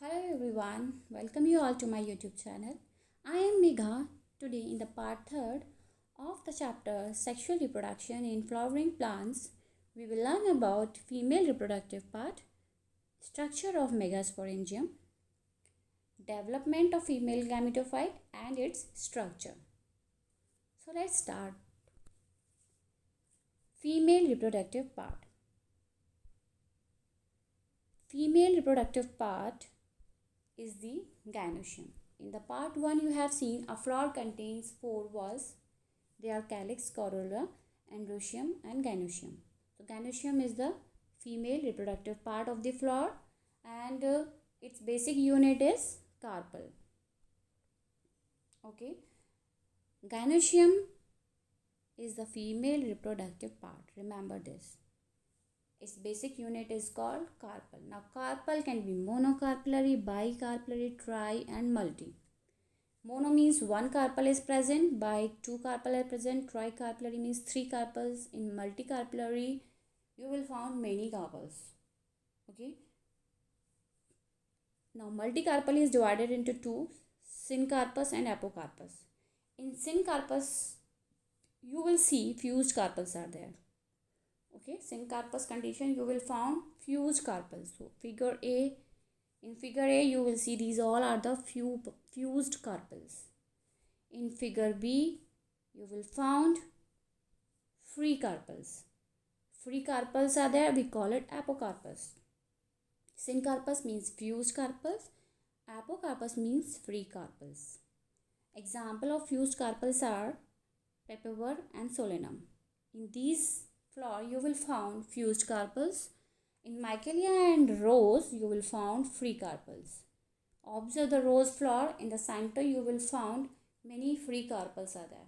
Hello everyone, welcome you all to my YouTube channel. I am Megha. Today in the part 3rd of the chapter Sexual Reproduction in Flowering Plants, we will learn about female reproductive part, structure of megasporangium, development of female gametophyte and its structure. So let's start. Female reproductive part. Female reproductive part is the gynoecium. In the part 1 you have seen a flower contains 4 walls. They are calyx, corolla, androecium and gynoecium. So gynoecium is the female reproductive part of the flower and its basic unit is carpel. Okay. Gynoecium is the female reproductive part. Remember this. Its basic unit is called carpel. Now carpel can be monocarpellary, bicarpellary, tri and multi. Mono means one carpel is present, bi two carpel are present, tricarpellary means 3 carpels. In multicarpellary you will find many carpels. Okay. Now multicarpel is divided into two, syncarpus and apocarpus. In syncarpus you will see fused carpels are there. Okay, syncarpus condition you will find fused carpels. So in figure A you will see these all are the fused carpels. In figure B you will find free carpels. Free carpels are there, we call it apocarpus. Syncarpus means fused carpels, apocarpus means free carpels. Example of fused carpels are papaver and solanum. In these flower you will find fused carpels. In michelia and rose you will find free carpels. Observe the rose flower. In the center you will find many free carpels are there.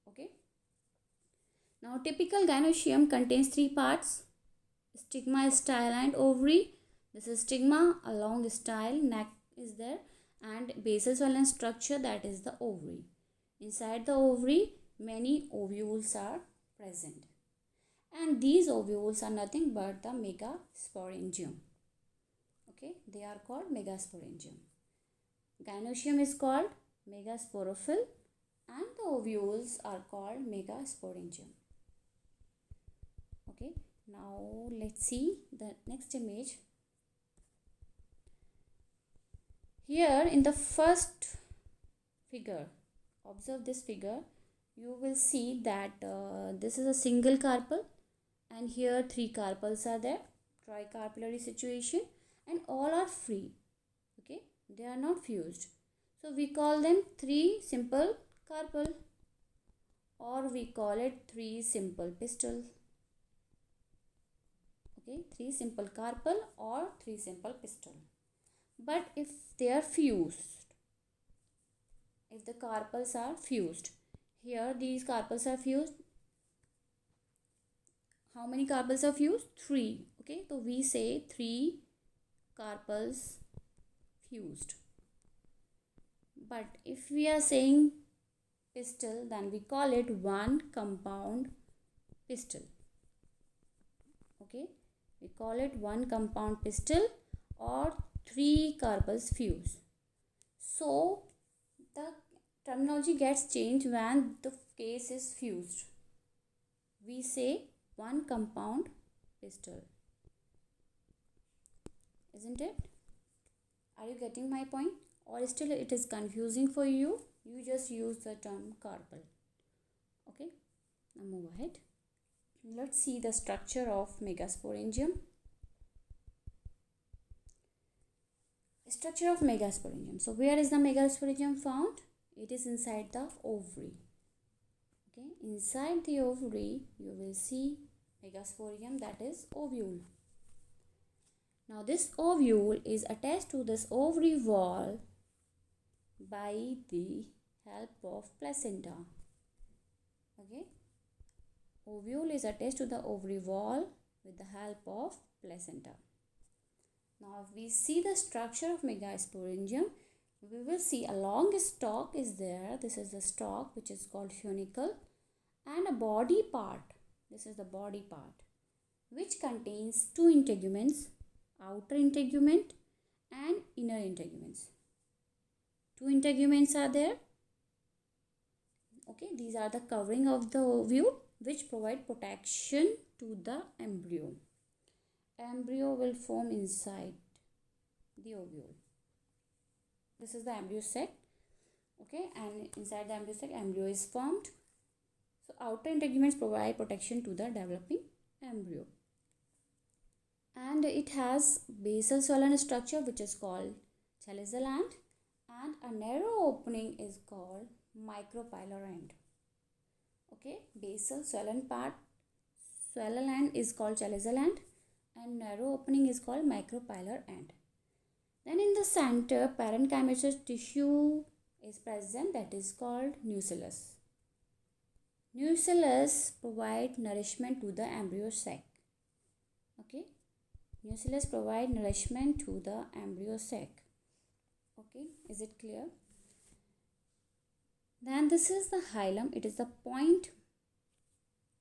Okay. Now typical gynoecium contains 3 parts: stigma, style and ovary. This is stigma, a long style, neck is there, and basal swollen structure, that is the ovary. Inside the ovary many ovules are present. And these ovules are nothing but the megasporangium. Okay, they are called megasporangium. Gynoecium is called megasporophyll and the ovules are called megasporangium. Okay, now let's see the next image. Here in the first figure, observe this figure, you will see that this is a single carpel and here 3 carpels are there, tricarpellary situation, and all are free. Okay, they are not fused, so we call them 3 simple carpel, or we call it 3 simple pistil. Okay, 3 simple carpel or 3 simple pistil. But if they are fused, if the carpels are fused, here these carpels are fused. How many carpels are fused? 3. Okay, so we say 3 carpels fused. But if we are saying pistil, then we call it 1 compound pistil. Okay, we call it 1 compound pistil or 3 carpels fused. So the terminology gets changed when the case is fused. We say 1 compound pistil. Isn't it? Are you getting my point? Or still it is confusing for you? You just use the term carpel. Okay, now move ahead. Let's see the structure of megasporangium. Structure of megasporangium. So where is the megasporangium found? It is inside the ovary. Okay, inside the ovary you will see megasporium, that is ovule. Now this ovule is attached to this ovary wall by the help of placenta. Okay, ovule is attached to the ovary wall with the help of placenta. Now if we see the structure of megasporangium, we will see a long stalk is there. This is the stalk which is called funicle, and a body part. This is the body part which contains 2 integuments, outer integument and inner integuments. Two integuments are there. Okay, these are the covering of the ovule which provide protection to the embryo. Embryo will form inside the ovule. This is the embryo sac. Okay, and inside the embryo sac, embryo is formed. So outer integuments provide protection to the developing embryo. And it has basal swollen structure which is called chalazial end, and a narrow opening is called micropylar end. Okay, basal swollen end is called chalazial end, and narrow opening is called micropylar end. Then in the center, parenchymatous tissue is present, that is called nucellus. Nucellus provide nourishment to the embryo sac. Okay, nucellus provide nourishment to the embryo sac. Okay, is it clear? Then this is the hilum. It is the point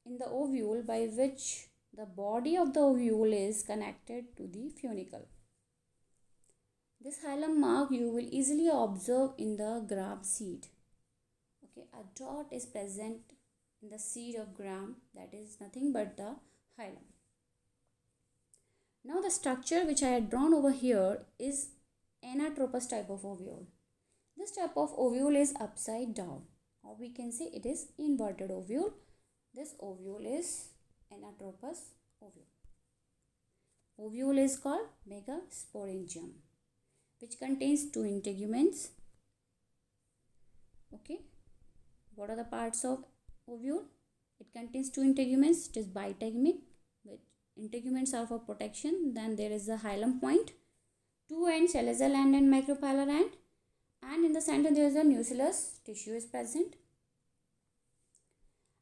in the ovule by which the body of the ovule is connected to the funicle. This hilum mark you will easily observe in the gram seed. Okay, a dot is present in the seed of gram, that is nothing but the hilum. Now the structure which I had drawn over here is anatropous type of ovule. This type of ovule is upside down, or we can say it is inverted ovule. This ovule is anatropous ovule. Ovule is called megasporangium, which contains two integuments. Okay, what are the parts of ovule? It contains two integuments. It is bitegemic, which integuments are for protection. Then there is the hilum point, two ends, chalazial end and micropylar end, and in the center there is a nucellus tissue is present,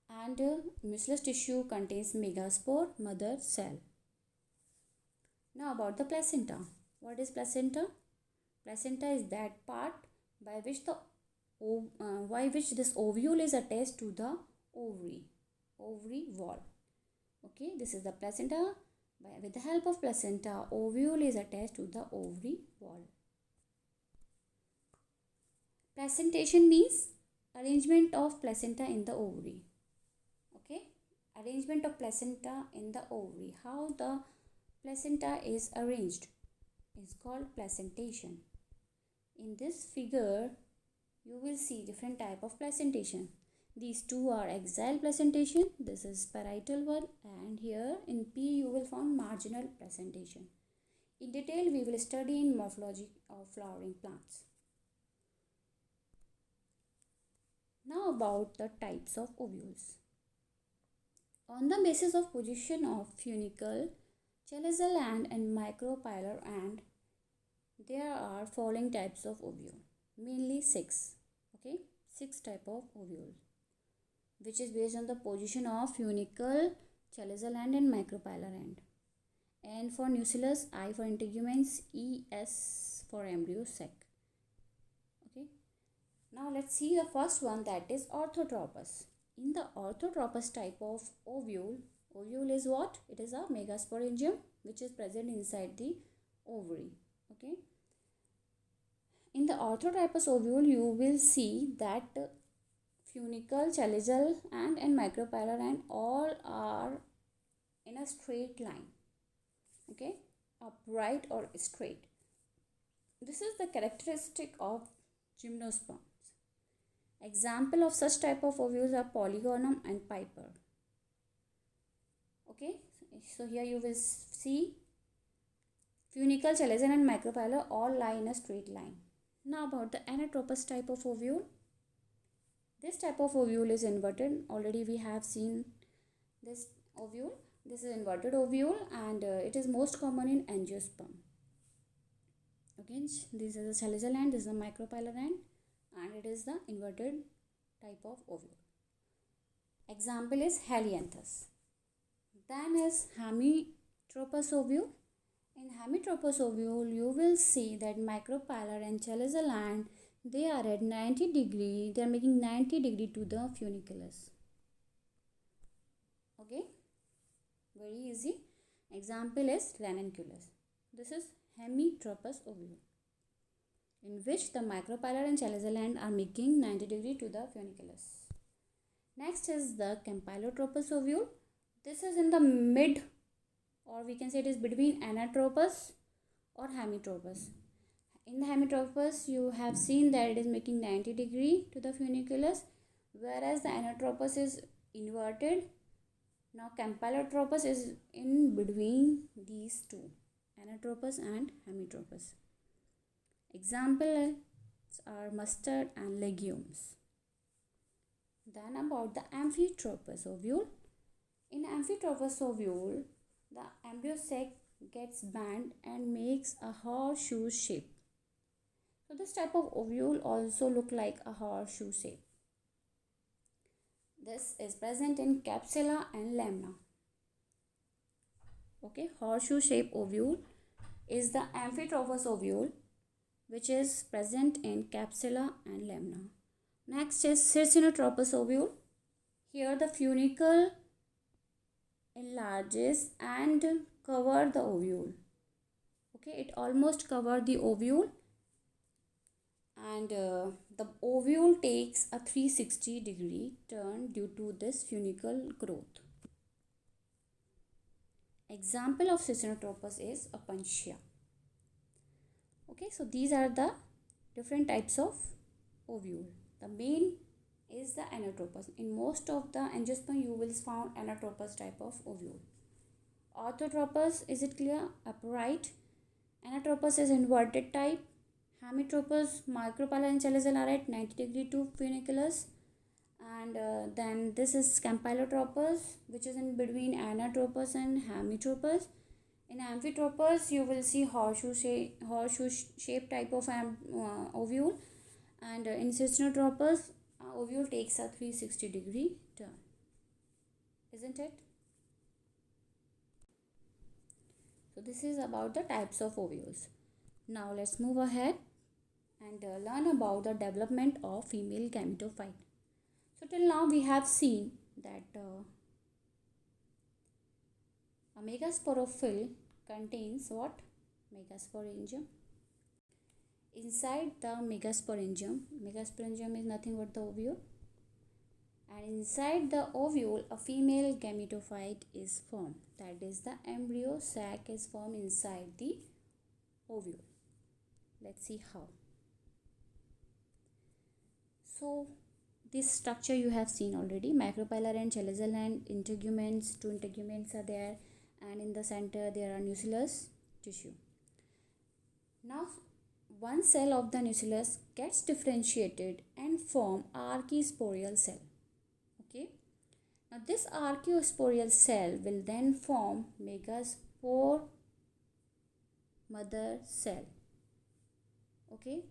and nucellus tissue contains megaspore, mother cell. Now about the placenta. What is placenta? Placenta is that part by which this ovule is attached to the ovary wall. Okay, this is the placenta. With the help of placenta, ovule is attached to the ovary wall. Placentation means arrangement of placenta in the ovary. Okay, arrangement of placenta in the ovary. How the placenta is arranged is called placentation. In this figure, you will see different type of placentation. These two are axial placentation. This is parietal one, and here in P you will find marginal placentation. In detail, we will study in morphology of flowering plants. Now about the types of ovules. On the basis of position of funicle, chalazial end and micropylar end, there are following types of ovule, mainly 6. Okay, 6 type of ovule, which is based on the position of funicle, chalazial end and micropylar end. N for nucellus, I for integuments, E, S for embryo sac. Okay, now let's see the first one, that is orthotropous. In the orthotropous type of ovule is what? It is a megasporangium which is present inside the ovary. Okay, in the orthotropous ovule you will see that funicle, chalazial end and micropylar end all are in a straight line. Okay, upright or straight. This is the characteristic of gymnosperms. Example of such type of ovules are Polygonum and Piper. Okay, so here you will see funicle, chalazial and micropylar all lie in a straight line. Now about the anatropous type of ovule. This type of ovule is inverted. Already we have seen this ovule. This is inverted ovule, and it is most common in angiosperm. Okay, this is the chalazial end, this is the micropylar end, and it is the inverted type of ovule. Example is Helianthus. Then is hemitropous ovule. In hemitropous ovule, you will see that micropylar and chalazial end, they are at 90 degree. They are making 90 degree to the funiculus. Okay, very easy. Example is Ranunculus. This is hemitropous ovule, in which the micropylar and chaliceal end are making 90 degree to the funiculus. Next is the campylotropous ovule. This is in the mid, or we can say it is between anatropous or hemitropous. In the hemitropous, you have seen that it is making 90 degree to the funiculus, whereas the anatropous is inverted. Now campylotropous is in between these two, anatropous and hemitropous. Examples are mustard and legumes. Then about the amphitropous ovule. In amphitropous ovule, the embryo sac gets bent and makes a horseshoe shape. So this type of ovule also look like a horseshoe shape. This is present in capsula and lamina. Okay, horseshoe shape ovule is the amphitropous ovule, which is present in capsula and lamina. Next is circinotropous ovule. Here the funicle enlarges and cover the ovule. Okay, it almost cover the ovule, and the ovule takes a 360 degree turn due to this funicle growth. Example of circinotropous is opuntia. Okay, so these are the different types of ovule. The main is the anatropous. In most of the angiosperm you will find anatropous type of ovule. Orthotropous, is it clear? Upright. Anatropous is inverted type. Hemitropous, micropylar and chaliceal are at 90 degree to funiculus. And then this is campylotropous, which is in between anatropous and hemitropous. In amphitropous, you will see horseshoe shape type of ovule, and in circinotropous, ovule takes a 360 degree turn, isn't it? So this is about the types of ovules. Now let's move ahead and learn about the development of female gametophyte. So till now we have seen that a megasporophyll contains what? Megasporangium. Inside the megasporangium is nothing but the ovule, and inside the ovule a female gametophyte is formed. That is, the embryo sac is formed inside the ovule. Let's see how. So this structure you have seen already. Micropylar and chaliceal and integuments, two integuments are there, and in the center there are nucleus tissue. Now one cell of the nucleus gets differentiated and form archisporial cell. Okay. Now this archisporial cell will then form megaspore mother cell. Okay.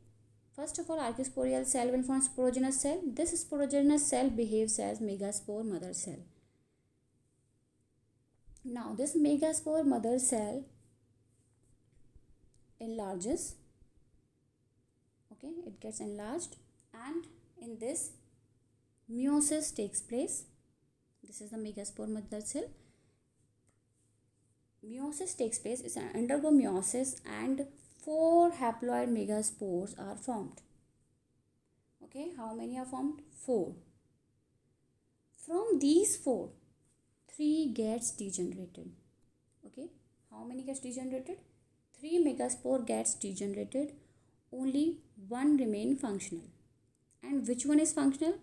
First of all, archisporial cell will form sporogenous cell. This sporogenous cell behaves as megaspore mother cell. Now this megaspore mother cell enlarges. Okay, it gets enlarged, and in this meiosis takes place. This is the megaspore mother cell. Meiosis takes place. It's an undergo meiosis, and 4 haploid megaspores are formed. Okay, how many are formed? 4. From these 4, 3 gets degenerated. Okay, how many gets degenerated? 3 megaspore gets degenerated. Only 1 remain functional. And which one is functional?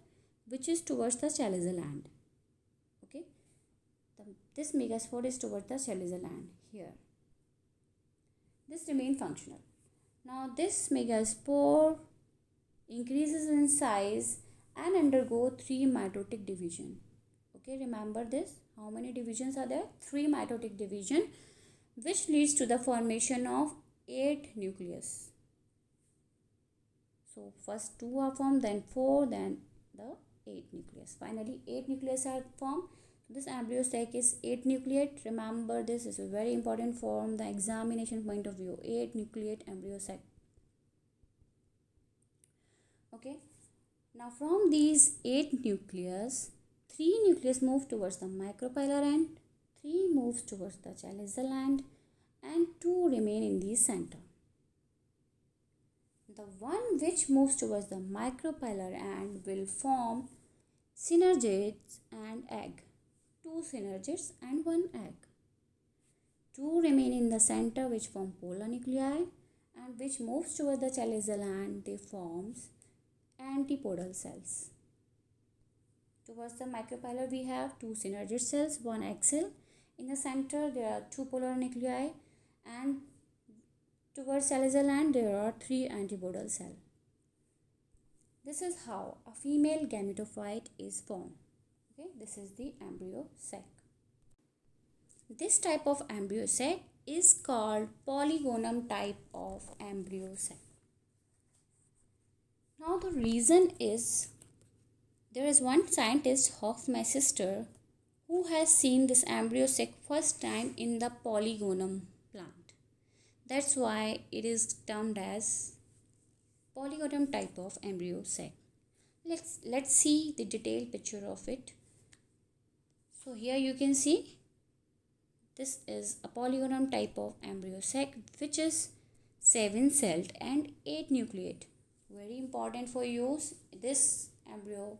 Which is towards the chaliceal end. Okay, this megaspore is towards the chaliceal end here. This remain functional. Now this megaspore increases in size and undergo 3 mitotic division. Okay, remember this. How many divisions are there? 3 mitotic division, which leads to the formation of 8 nucleus. So first 2 are formed, then 4, then the 8 nucleus. Finally 8 nucleus are formed. So this embryo sac is 8 nucleate. Remember this is very important from the examination point of view. 8 nucleate embryo sac. Okay. Now from these 8 nucleus, 3 nucleus move towards the micropylar end, 3 moves towards the chaliceal end, and 2 remain in the center. The one which moves towards the micropylar end will form synergids and egg. 2 synergids and 1 egg. 2 remain in the center which form polar nuclei, and which moves towards the chaliceal end, they forms antipodal cells. Towards the micropylar we have 2 synergid cells, 1 egg cell. In the center there are 2 polar nuclei, and towards chaliceal end there are 3 antipodal cells. This is how a female gametophyte is formed. Okay, this is the embryo sac. This type of embryo sac is called polygonum type of embryo sac. Now the reason is, there is one scientist, Hofmeister, who has seen this embryo sac first time in the Polygonum plant. That's why it is termed as Polygonum type of embryo sac. Let's see the detailed picture of it. So here you can see this is a polygonum type of embryo sac, which is 7-celled and 8 nucleate. Very important for you, this embryo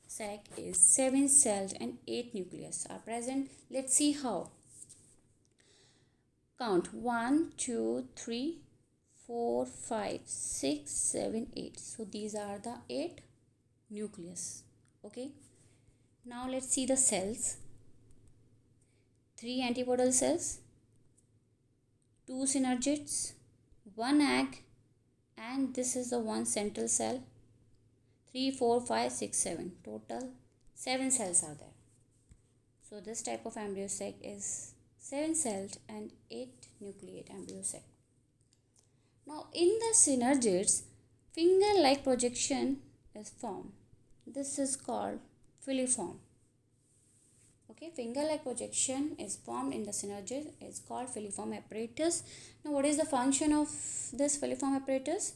sac is 7-celled and 8 nucleus are present. Let's see how. Count 1, 2, 3, 4, 5, 6, 7, 8. So these are the 8 nucleus. Okay. Now let's see the cells. 3 antipodal cells, 2 synergids, 1 egg, and this is the 1 central cell. 3, 4, 5, 6, 7. Total 7 cells are there. So this type of embryo sac is 7-celled and 8 nucleate embryo sac. Now in the synergids, finger-like projection is formed. This is called filiform. Okay, finger-like projection is formed in the synergid, is called filiform apparatus. Now what is the function of this filiform apparatus?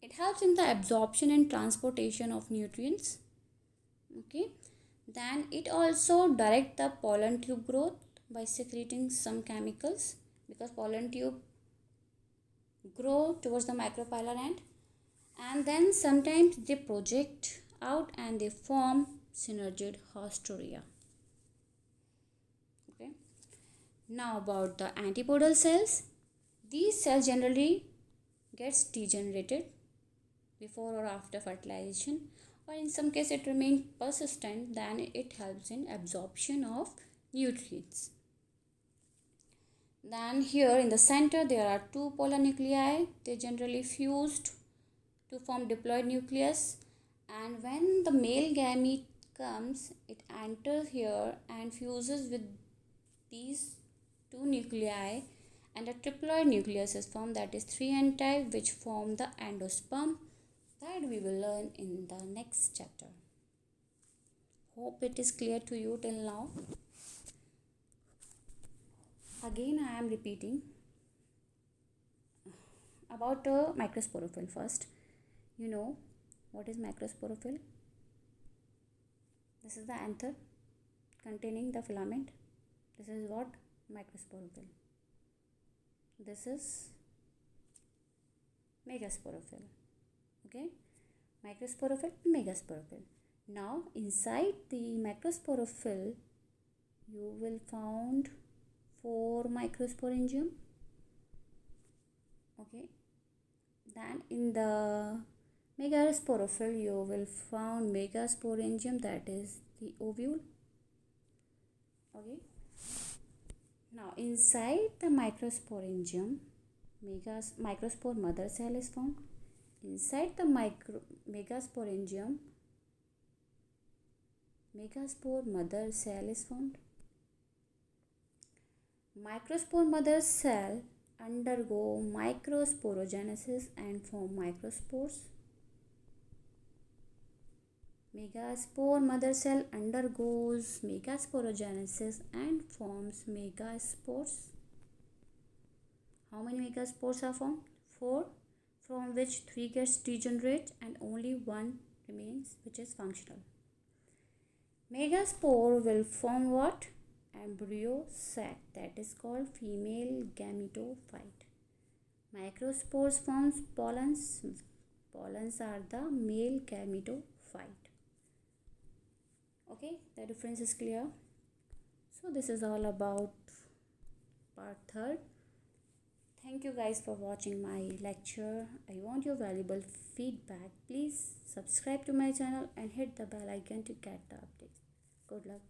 It helps in the absorption and transportation of nutrients. Okay, then it also directs the pollen tube growth by secreting some chemicals, because pollen tube grow towards the micropylar end, and then sometimes they project out and they form synergid haustoria. Okay, now about the antipodal cells. These cells generally gets degenerated before or after fertilization, or in some case it remains persistent, then it helps in absorption of nutrients. Then here in the center there are 2 polar nuclei. They generally fused to form diploid nucleus, and when the male gamete comes, it enters here and fuses with these 2 nuclei, and a triploid nucleus is formed, that is 3N type, which form the endosperm, that we will learn in the next chapter. Hope it is clear to you till now. Again I am repeating about microsporophyll. First, you know what is microsporophyll? This is the anther containing the filament. This is what microsporophyll. This is megasporophyll. Okay, microsporophyll, megasporophyll. Now inside the microsporophyll you will found 4 microsporangium. Okay, then in the megasporophyll you will found megasporangium, that is the ovule. Okay, now inside the microsporangium, microspore mother cell is found. Inside the megasporangium, megaspore mother cell is found. Microspore mother cell undergo microsporogenesis and form microspores. Megaspore mother cell undergoes megasporogenesis and forms megaspores. How many megaspores are formed? 4, from which 3 gets degenerate and only 1 remains, which is functional. Megaspore will form what? embryo sac, that is called female gametophyte. Microspores forms pollens. Pollens are the male gametophyte. Okay, the difference is clear. So this is all about part third. Thank you guys for watching my lecture. I want your valuable feedback. Please subscribe to my channel and hit the bell icon to get the updates. Good luck.